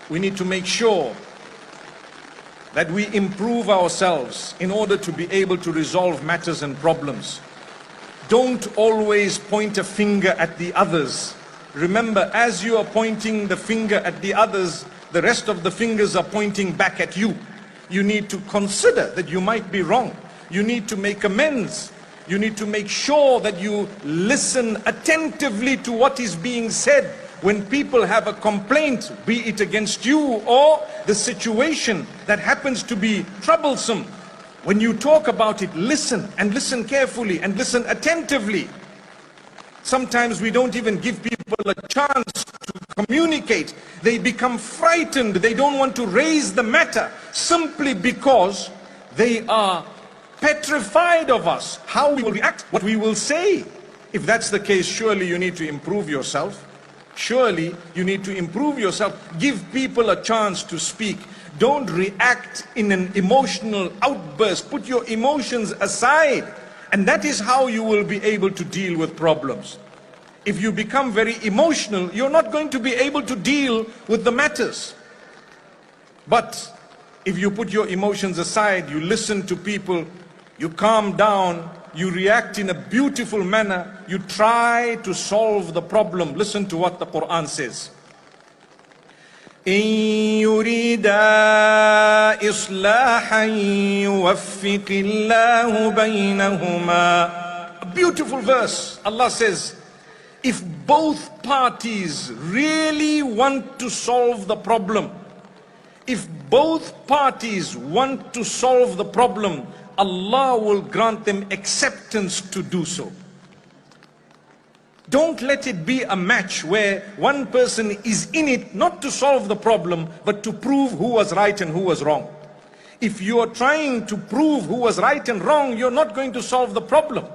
We need to make sure that we improve ourselves in order to be able to resolve matters and problems. Don't always point a finger at the others. Remember, as you are pointing the finger at the others, the rest of the fingers are pointing back at you. You need to consider that you might be wrong. You need to make amends. You need to make sure that you listen attentively to what is being said. When people have a complaint, be it against you or the situation that happens to be troublesome, when you talk about it, listen, and listen carefully and listen attentively. Sometimes we don't even give people a chance to communicate. They become frightened. They don't want to raise the matter simply because they are petrified of us, how we will react, what we will say. If that's the case, surely you need to improve yourself. Surely you need to improve yourself. Give people a chance to speak. Don't react in an emotional outburst. Put your emotions aside. And that is how you will be able to deal with problems. If you become very emotional, you're not going to be able to deal with the matters. But if you put your emotions aside, you listen to people, you calm down, you react in a beautiful manner, you try to solve the problem. Listen to what the Quran says. إِن يُرِيدَا إِصْلَاحًا يُوَفِّقِ اللَّهُ بَيْنَهُمَا. A beautiful verse. Allah says, if both parties really want to solve the problem, if both parties want to solve the problem, Allah will grant them acceptance to do so. Don't let it be a match where one person is in it not to solve the problem, but to prove who was right and who was wrong. If you are trying to prove who was right and wrong, you're not going to solve the problem.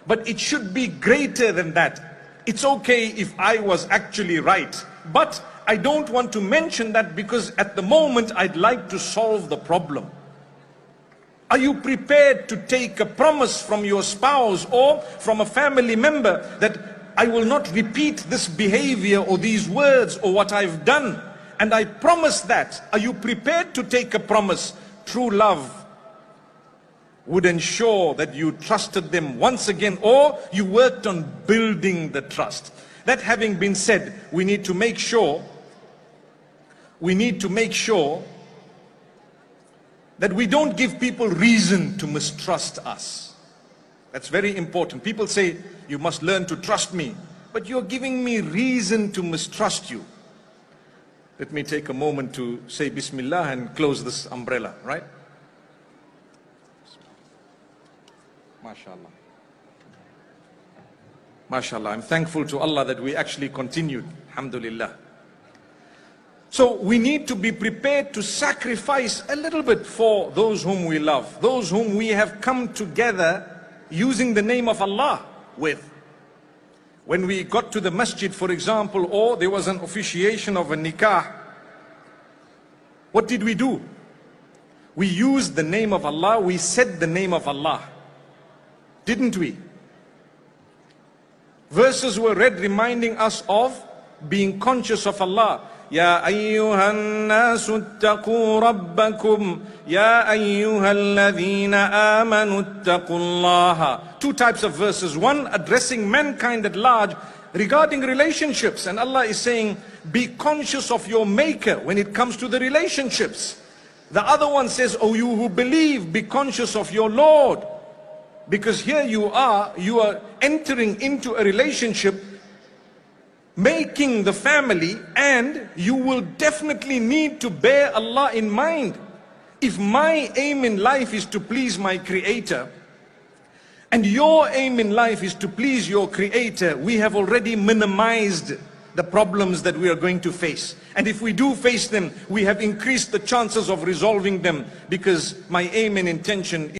But it should be greater than that. It's okay if I was actually right, but I don't want to mention that because at the moment I'd like to solve the problem. Are you prepared to take a promise from your spouse or from a family member that I will not repeat this behavior or these words or what I've done, and I promise that? Are you prepared to take a promise? True love would ensure that you trusted them once again, or you worked on building the trust. That having been said, we need to make sure that we don't give people reason to mistrust us. That's very important. People say, you must learn to trust me, but you're giving me reason to mistrust you. Let me take a moment to say Bismillah and close this umbrella, right? MashaAllah. MashaAllah. I'm thankful to Allah that we actually continued. Alhamdulillah. So we need to be prepared to sacrifice a little bit for those whom we love, those whom we have come together using the name of Allah with. When we got to the masjid, for example, or there was an officiation of a nikah, what did we do? We used the name of Allah, we said the name of Allah, didn't we? Verses were read reminding us of being conscious of Allah. يا أيها الناس اتقوا ربكم يا أيها الذين آمنوا اتقوا الله. Two types of verses. One addressing mankind at large regarding relationships, and Allah is saying, be conscious of your maker when it comes to the relationships. The other one says, oh you who believe, be conscious of your Lord. Because here you are entering into a relationship, making the family, and you will definitely need to bear Allah in mind. If my aim in life is to please my Creator, and your aim in life is to please your Creator, we have already minimized the problems that we are going to face. And if we do face them, we have increased the chances of resolving them, because my aim and intention